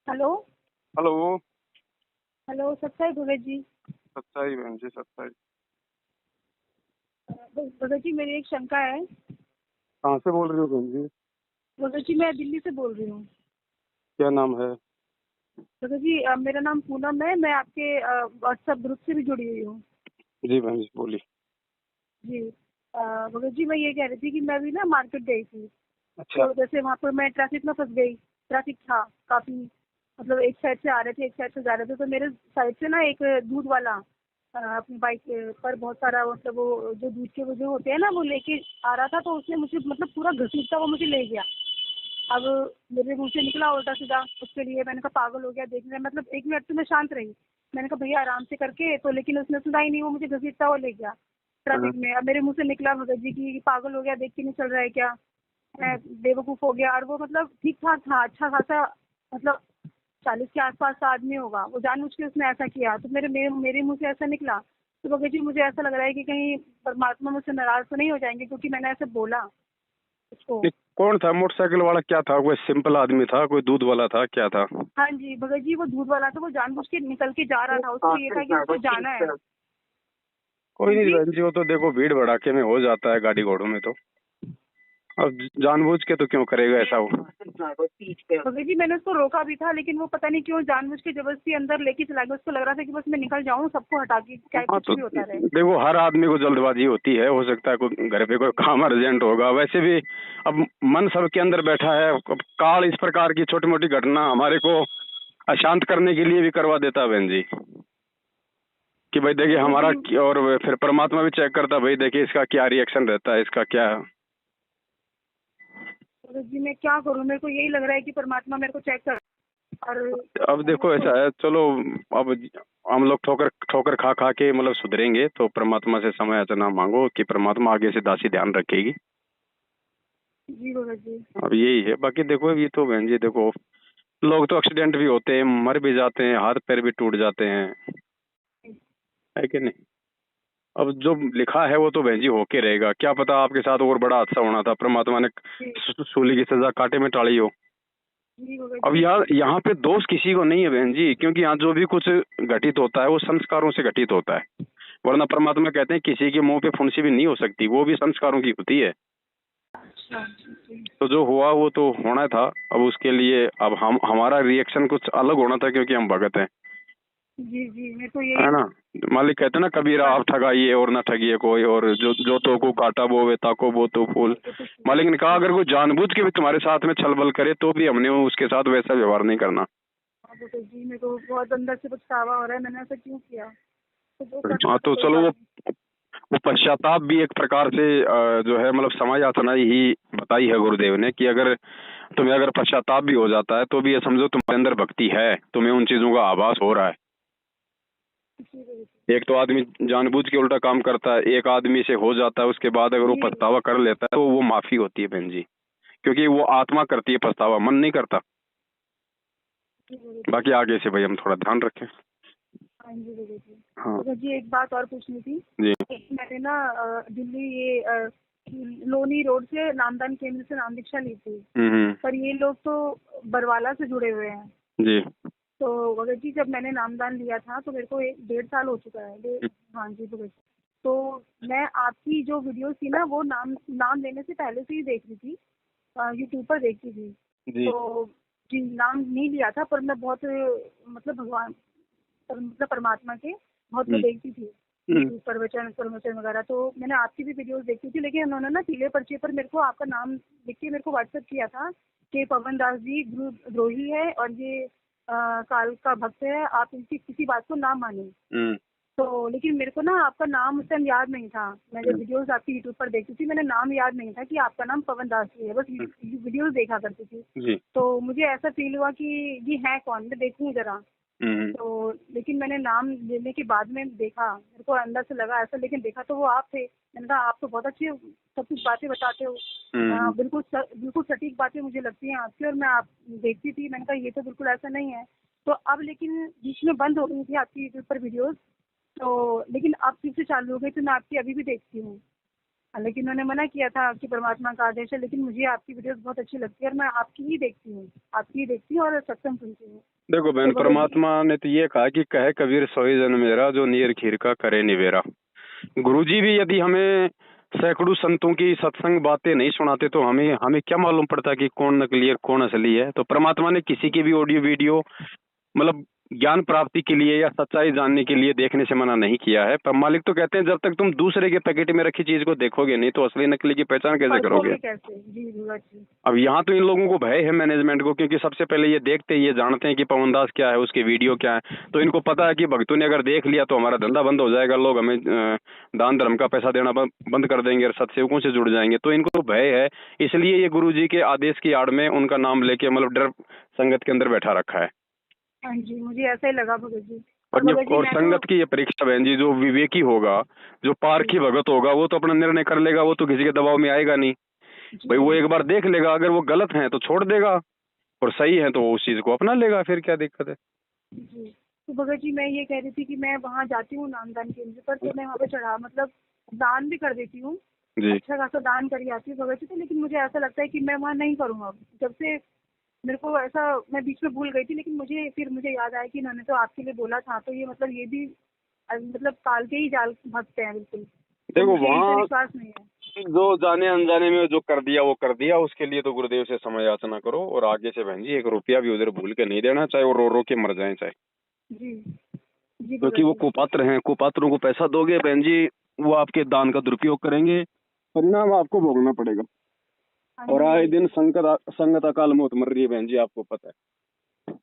Hello. Hello. Hello, सत्ताई Bhagat ji. सच्चाई बहन जी, सच्चाई। भगत जी, मेरी एक शंका है। कहाँ से बोल रही हो बहन जी? भगत जी, मैं दिल्ली से बोल रही हूँ। क्या नाम है? भगत जी, मेरा नाम पूनम है। मैं आपके व्हाट्सएप ग्रुप से भी जुड़ी हुई हूँ। जी बहन जी, बोली। जी। भगत जी, मैं ये कह रही थी कि मैं भी ना मार्केट गई थी। अच्छा। तो जैसे वहाँ पर मैं ट्रैफिक में फंस गई। ट्रैफिक था काफी। मतलब एक साइड से आ रहे थे, एक साइड से जा रहे थे, तो मेरे साइड से ना एक दूध वाला अपनी बाइक पर बहुत सारा, मतलब वो जो दूध के वो जो होते हैं ना, वो लेके आ रहा था। तो उसने मुझे मतलब पूरा घसीटता हुआ मुझे ले गया। अब मेरे मुंह से निकला उल्टा सीधा उसके लिए। मैंने कहा पागल हो गया देखने। मतलब 1 मिनट तो मैं शांत रही। मैंने कहा भैया आराम से करके, तो लेकिन उसने सुना ही नहीं। वो मुझे घसीटता हुआ ले गया हाँ। ट्रैफिक में। अब मेरे मुंह से निकला भगत जी की पागल हो गया, देख के नहीं चल रहा है क्या, मैं बेवकूफ हो गया। और वो मतलब ठीक ठाक था, अच्छा खासा, मतलब 40 के आसपास का आदमी होगा। वो जानबूझ के उसने ऐसा किया, तो मेरे मेरे मेरे मुंह से ऐसा निकला। तो भगत जी, मुझे ऐसा लग रहा है कि कहीं परमात्मा मुझसे नाराज तो नहीं हो जाएंगे, क्योंकि मैंने ऐसे बोला उसको। ये कौन था मोटरसाइकिल वाला? क्या था? कोई सिंपल आदमी था? कोई दूध वाला था? क्या था? हाँ जी भगत जी, वो दूध वाला था। वो जानबूझ के निकल के जा रहा था। उसको ये था कि उसको जाना है। कोई हाँ नहीं जी। बहन जी, वो तो देखो भीड़ भड़ाके में हो जाता है गाड़ी घोड़ों में तो। अब जानबूझ के तो क्यों करेगा ऐसा वो? भगत जी, मैंने उसको रोका भी था, लेकिन वो पता नहीं क्यों जानबूझ के जबरदस्ती अंदर लेके चला गया। उसको लग रहा था कि बस मैं निकल जाऊं, सबको हटा के, चाहे हाँ कुछ तो भी होता रहे। देखो, हर आदमी को जल्दबाजी होती है। हो सकता है कोई घर पे कोई काम अर्जेंट होगा। वैसे भी अब मन सबके अंदर बैठा है। अब काल इस प्रकार की छोटी मोटी घटना हमारे को अशांत करने के लिए भी करवा देता है बहन जी। कि भाई देखिए भगत हमारा जी। और फिर परमात्मा भी चेक करता है, भाई देखिए इसका क्या रिएक्शन रहता है, इसका क्या। भगत जी, मैं क्या करूं? मेरे को यही लग रहा है कि परमात्मा मेरे को चेक कर। और अब मैंने देखो उसको। ऐसा है, चलो। अब हम लोग ठोकर ठोकर खा खा के मतलब सुधरेंगे तो परमात्मा से समय याचना मांगो कि परमात्मा आगे से दासी ध्यान रखेगी। जी भगत जी। अब यही है। बाकी देखो ये तो बहन जी देखो, लोग तो एक्सीडेंट भी होते हैं, मर भी जाते हैं, हाथ पैर भी टूट जाते हैं, है कि नहीं? अब जो लिखा है वो तो बहन जी होके रहेगा। क्या पता आपके साथ और बड़ा हादसा होना था, परमात्मा ने जी। सूली की सजा कांटे में टाली हो। जी भगत अब जी। यार यहाँ पे दोष किसी को नहीं है बहन जी, क्योंकि यहाँ जो भी कुछ घटित होता है वो संस्कारों से घटित होता है। वरना परमात्मा कहते हैं किसी के मुंह पे फुंसी भी नहीं हो सकती, वो भी संस्कारों की होती है। अच्छा जी। तो जो हुआ वो तो होना था। अब उसके लिए अब हम हमारा रिएक्शन कुछ अलग होना था, क्योंकि हम भगत हैं, जी जी, मेरे को है यही ना? मालिक कहते हैं ना, कबीरा आप ठगाइए और ना ठगिए कोई, और जो जो तो को काटा बोवे ताको बो तो फूल। मालिक ने कहा अगर कोई जानबूझ के भी तुम्हारे साथ में छलबल करे तो भी हमने उसके साथ वैसा व्यवहार नहीं करना। हाँ भगत जी, मेरे को बहुत अंदर से पछतावा हो रहा है, मैंने ऐसा क्यों किया। तो जो करना हाँ था तो कोई चलो, बात वो पश्चाताप भी एक प्रकार से जो है मतलब समय याचना ही बताई है गुरुदेव ने, कि अगर तुम्हें अगर पश्चाताप भी हो जाता है तो भी ये समझो तुम्हारे अंदर भक्ति है, तुम्हें उन चीजों का आभास हो रहा है। नहीं। जी भगत एक तो आदमी जानबूझ के उल्टा काम करता है, एक आदमी से हो जाता है, उसके बाद अगर वो जी। पछतावा कर लेता है तो वो माफी होती है बहन जी। क्योंकि वो आत्मा करती है पछतावा, मन नहीं करता। जी भगत जी। बाकी आगे से भाई हम थोड़ा ध्यान रखें। हाँ जी भगत जी। हाँ भगत जी, एक बात और पूछनी थी। जी। मैंने ना दिल्ली ये लोनी रोड से नामदान केंद्र से नाम दीक्षा ली थी। पर ये लोग तो बरवाला से जुड़े हुए हैं। जी। तो भगत जी, जब मैंने नामदान लिया था तो मेरे को 1 1.5 साल हो चुका है। हाँ जी भगत जी। तो मैं आपकी जो वीडियोस थी ना, वो नाम नाम लेने से पहले से ही देख रही थी। यूट्यूब पर देखती थी। जी। तो जी, नाम नहीं लिया था, पर मैं बहुत मतलब भगवान मतलब परमात्मा के बहुत वो हम्म। देखती थी। हम्म। यूट्यूब पर प्रवचन प्रवचन वगैरह। तो मैंने आपकी भी वीडियोस देखी थी, लेकिन उन्होंने ना पीले पर्चे पर मेरे को आपका नाम लिख के मेरे को व्हाट्सएप किया था कि पवन दास जी गुरु द्रोही है और ये काल का भक्त है, आप इनकी किसी बात को ना माने। हम्म। तो लेकिन मेरे को ना आपका नाम उस टाइम याद नहीं था। मैं जब हम्म। वीडियोस आपकी यूट्यूब पर देखती थी, मैंने नाम याद नहीं था कि आपका नाम पवन दास जी है। बस वीडियोस देखा करती थी। जी। तो मुझे ऐसा फील हुआ कि ये है कौन, मैं देखूं जरा। हम्म। तो लेकिन मैंने नाम लेने के बाद में देखा, मेरे को अंदर से लगा ऐसा, लेकिन देखा तो वो आप थे। मैंने कहा आप तो बहुत अच्छी सब कुछ बातें बताते हो। हम्म। बिल्कुल बिल्कुल सटीक बातें मुझे लगती हैं आपकी, और मैं आप देखती थी। मैंने कहा ये तो बिल्कुल ऐसा नहीं है। तो अब लेकिन बीच में बंद हो गई थी आपकी यूट्यूब पर वीडियोस। तो लेकिन अब फिर से चालू हो गई, तो मैं आपकी अभी भी देखती हूँ। लेकिन उन्होंने मना किया था कि परमात्मा का आदेश है, लेकिन मुझे आपकी वीडियोस बहुत अच्छी लगती है और मैं आपकी ही देखती हूँ और सत्संग सुनती हूँ। देखो बहन, तो भगत जी, परमात्मा ने तो ये कहा कि कहे कबीर सोई जन मेरा, जो नीर खीर का करे निवेरा। गुरुजी भी यदि हमें सैकड़ों संतों की सत्संग बातें नहीं सुनाते तो हमें हमें क्या मालूम पड़ता कि कौन नकली है कौन असली है। तो परमात्मा ने किसी की भी ऑडियो वीडियो मतलब ज्ञान प्राप्ति के लिए या सच्चाई जानने के लिए देखने से मना नहीं किया है। पर मालिक तो कहते हैं जब तक तुम दूसरे के पैकेट में रखी चीज को देखोगे नहीं तो असली नकली की पहचान कैसे करोगे। परखोगे कैसे? जी भगत जी। अब यहाँ तो इन लोगों को भय है मैनेजमेंट को, क्योंकि सबसे पहले ये देखते ये जानते हैं कि पवन दास क्या है, उसके वीडियो क्या है। तो इनको पता है कि भक्तों ने अगर देख लिया तो हमारा धंधा बंद हो जाएगा, लोग हमें दान धर्म का पैसा देना बंद कर देंगे और सत्सेवकों से जुड़ जाएंगे। तो इनको भय है, इसलिए ये गुरु जी के आदेश की आड़ में उनका नाम लेके मतलब डर संगत के अंदर बैठा रखा है। हाँ जी, मुझे ऐसा ही लगा भगत जी। और संगत की ये परीक्षा बहन जी, जो विवेकी होगा, जो पारखी भगत होगा, वो तो अपना निर्णय कर लेगा, वो तो किसी के दबाव में आएगा नहीं भाई। वो एक बार देख लेगा, अगर वो गलत है तो छोड़ देगा और सही है तो वो उस चीज को अपना लेगा, फिर क्या दिक्कत है। जी, तो भगत जी मैं ये कह रही थी कि मैं वहाँ जाती हूँ नामदान केंद्र पर, तो मैं वहाँ पे चढ़ा मतलब दान भी कर देती हूँ, अच्छा खासा दान करी आती हूँ भगत जी। तो लेकिन मुझे ऐसा लगता है कि मैं वहाँ नहीं करूँगा। जब से मेरे को ऐसा, मैं बीच में भूल गई थी, लेकिन मुझे याद आया कि इन्होंने तो आपके लिए बोला था। तो ये मतलब ये भी मतलब काल के ही जाल भक्त हैं बिल्कुल। देखो मुझे वहाँ विश्वास नहीं है। जो जाने अनजाने में जो कर दिया वो कर दिया, उसके लिए तो गुरुदेव से समय याचना करो। और आगे से बहन जी 1 रुपया भी उधर भूल के नहीं देना, चाहे वो रो रो के मर जाए चाहे, जी जी क्योंकि वो कुपात्र हैं। कुपात्रों को पैसा दोगे बहन जी, वो आपके दान का दुरुपयोग करेंगे, परिणाम आपको भोगना पड़ेगा। और आए दिन संगत अकाल मौत मर रही है बहन जी, आपको पता है।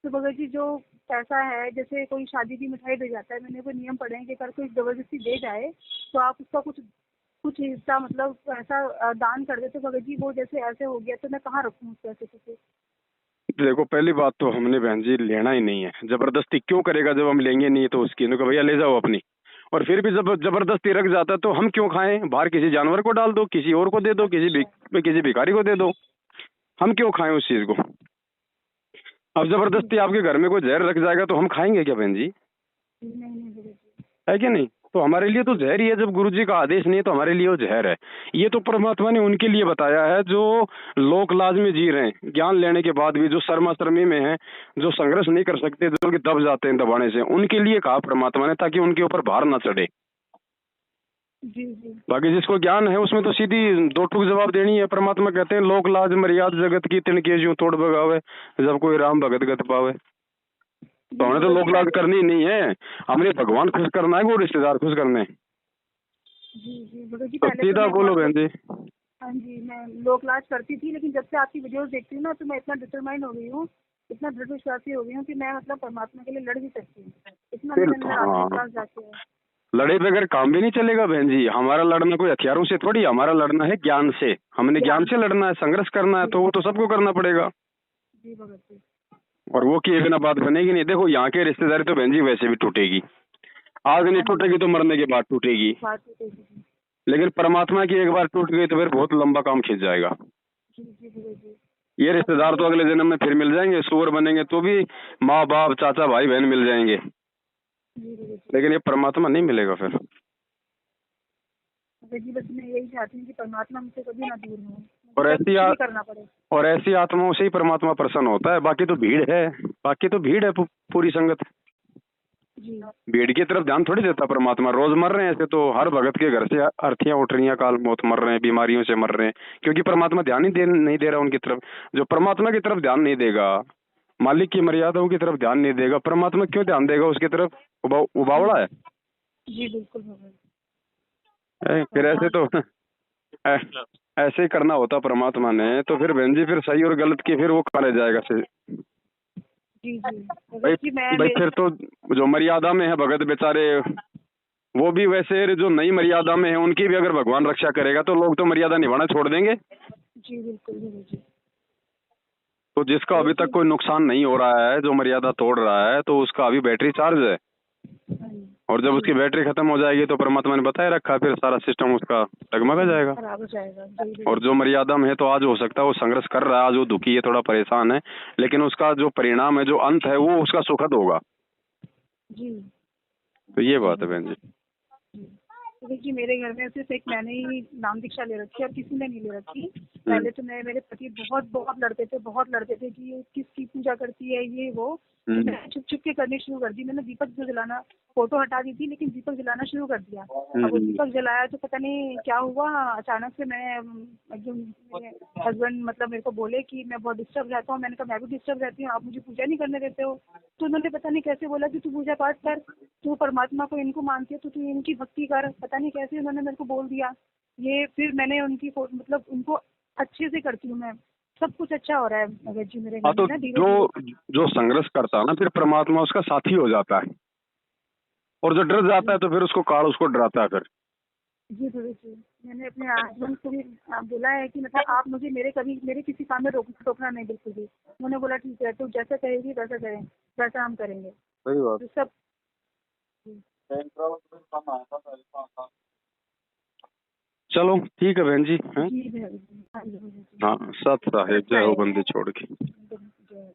तो भगत जी जो पैसा है, जैसे कोई शादी की मिठाई दे जाता है, मैंने कोई नियम पढ़े हैं कि अगर कोई जबरदस्ती दे जाए तो आप उसका कुछ कुछ हिस्सा मतलब ऐसा दान कर दे। तो भगत जी वो जैसे ऐसे हो गया तो मैं कहाँ रखूँ उस पैसे को? देखो पहली बात तो हमने बहन जी लेना ही नहीं है, जबरदस्ती क्यों करेगा जब हम लेंगे नहीं तो उसकी तो भैया ले जाओ अपनी। और फिर भी जब जबरदस्ती रख जाता तो हम क्यों खाएं, बाहर किसी जानवर को डाल दो, किसी और को दे दो, किसी भिखारी को दे दो, हम क्यों खाएं उस चीज को। अब जबरदस्ती आपके घर में कोई जहर रख जाएगा तो हम खाएंगे क्या बहन जी, नहीं भगत जी। है कि नहीं। तो हमारे लिए तो जहर ही है, जब गुरुजी का आदेश नहीं है तो हमारे लिए वो जहर है। ये तो परमात्मा ने उनके लिए बताया है जो लोक लाज में जी रहे हैं, ज्ञान लेने के बाद भी जो शर्मा शर्मी में है, जो संघर्ष नहीं कर सकते, जो कि दब जाते हैं दबाने से, उनके लिए कहा परमात्मा ने, ताकि उनके ऊपर भार ना चढ़े। जी जी। बाकी जिसको ज्ञान है उसमें तो सीधी 2 टूक जवाब देनी है। परमात्मा कहते हैं लोक लाज मर्याद जगत की तिनके ज्यों तोड़ बगावे, जब कोई राम भगत गत पावे। तो हमने तो लोक लाज करनी ही नहीं है, हमने भगवान खुश करना है, वो रिश्तेदार खुश करने। जी जी भगत जी, तो पहले सीधा बोलो बहन जी। हाँ जी, मैं लोक लाज करती थी, लेकिन जब से आपकी वीडियोस देखती हूँ ना तो मैं इतना डिटरमाइंड हो गई हूँ, इतना दृढ़ विश्वासी हो गई हूँ कि मैं मतलब परमात्मा के लिए लड़ भी सकती हूँ। इतना मेरे अंदर आत्मविश्वास जाके है। लड़े बगैर काम भी नहीं चलेगा बहन जी। हमारा लड़ना कोई हथियारों से थोड़ी, हमारा लड़ना है ज्ञान से। हमने ज्ञान से लड़ना है, संघर्ष करना है, तो वो तो सबको करना पड़ेगा। जी भगत जी। और वो किए बिना बात बनेगी नहीं। देखो यहाँ के रिश्तेदारी तो बहन जी वैसे भी टूटेगी, आज नहीं टूटेगी तो मरने के बाद टूटेगी। लेकिन परमात्मा की एक बार टूट गई तो फिर बहुत लंबा काम खींच जाएगा। जी जी भगत जी। ये रिश्तेदार तो अगले जन्म में फिर मिल जाएंगे, सूअर बनेंगे तो भी माँ बाप चाचा भाई बहन मिल जाएंगे, लेकिन ये परमात्मा नहीं मिलेगा फिर। जी बस मैं यही चाहती हूँ कि परमात्मा मुझसे कभी ना दूर हो, और ऐसी आत्माओं से ही परमात्मा प्रसन्न होता है। बाकी तो भीड़ है, पूरी संगत। जी। भीड़ की तरफ ध्यान थोड़ी देता परमात्मा। रोज मर रहे हैं ऐसे तो, हर भगत के घर से अर्थियां उठ रही हैं, काल मौत मर रहे हैं, बीमारियों से मर रहे हैं, क्योंकि परमात्मा ध्यान ही नहीं दे रहा उनकी तरफ। जो परमात्मा की तरफ ध्यान नहीं देगा, मालिक की मर्यादाओं की तरफ ध्यान नहीं देगा, परमात्मा क्यों ध्यान देगा उसकी तरफ। उबावड़ा है। जी बिल्कुल भगवान। फिर ऐसे तो ऐसे ही करना होता परमात्मा ने, तो फिर बहन जी फिर सही और गलत की फिर वो कहा जाएगा से। जी जी भाई फिर तो जो मर्यादा में है भगत बेचारे, वो भी वैसे जो नई मर्यादा में है उनकी भी अगर भगवान रक्षा करेगा तो लोग तो मर्यादा निभाना छोड़ देंगे। जी बिल्कुल जी। तो जिसका अभी तक कोई नुकसान नहीं हो रहा है, जो मर्यादा तोड़ रहा है, तो उसका अभी बैटरी चार्ज है। और जब उसकी बैटरी खत्म हो जाएगी तो परमात्मा ने बताया रखा, फिर सारा सिस्टम उसका डगमगा जाएगा। खराब हो जाएगा। और जो मर्यादा में है तो आज हो सकता है वो संघर्ष कर रहा है, आज वो दुखी है, थोड़ा परेशान है, लेकिन उसका जो परिणाम है, जो अंत है, वो उसका सुखद होगा। जी। तो ये बात है बहन जी। देखिए मेरे घर में सिर्फ एक मैंने ही नाम दीक्षा ले रखी है और किसी ने नहीं ले रखी। पहले तो मेरे पति बहुत बहुत लड़ते थे कि ये किसकी पूजा करती है ये वो। तो मैंने छुप छुप के करनी शुरू कर दी। मैंने दीपक जो जलाना, फोटो हटा दी थी लेकिन दीपक जलाना शुरू कर दिया। अब वो दीपक जलाया तो पता नहीं क्या हुआ, अचानक से मैं एकदम, मेरे हस्बैंड मतलब मेरे को बोले कि मैं बहुत डिस्टर्ब रहता हूँ। मैंने कहा मैं भी डिस्टर्ब रहती हूँ, आप मुझे पूजा नहीं करने देते हो। तो उन्होंने पता नहीं कैसे बोला कि तू पूजा पाठ कर, तू परमात्मा को इनको मानती है तो तू इनकी भक्ति कर, पता नहीं कैसे उन्होंने मेरे को बोल दिया ये। फिर मैंने उनकी मतलब उनको अच्छे से करती हूँ मैं, सब कुछ अच्छा हो रहा है भगत जी मेरे घर हाँ, तो में ना धीरे जो धीरे। जो संघर्ष करता है ना फिर परमात्मा उसका साथी हो जाता है, और जो डर जाता है तो फिर उसको काल उसको डराता है फिर। जी भगत जी, मैंने अपने हस्बैंड को भी बोला है कि मतलब आप मुझे मेरे किसी काम में टोकना नहीं बिल्कुल भी। उन्होंने बोला ठीक है, तो जैसा कहेगी वैसा करें, वैसा हम करेंगे। सही बात। तो सब चलो ठीक है बहन जी, हैं? जी भगत जी, हाँ जी भगत जी। हाँ, सत साहेब जय हो बंदी छोड़ के। जय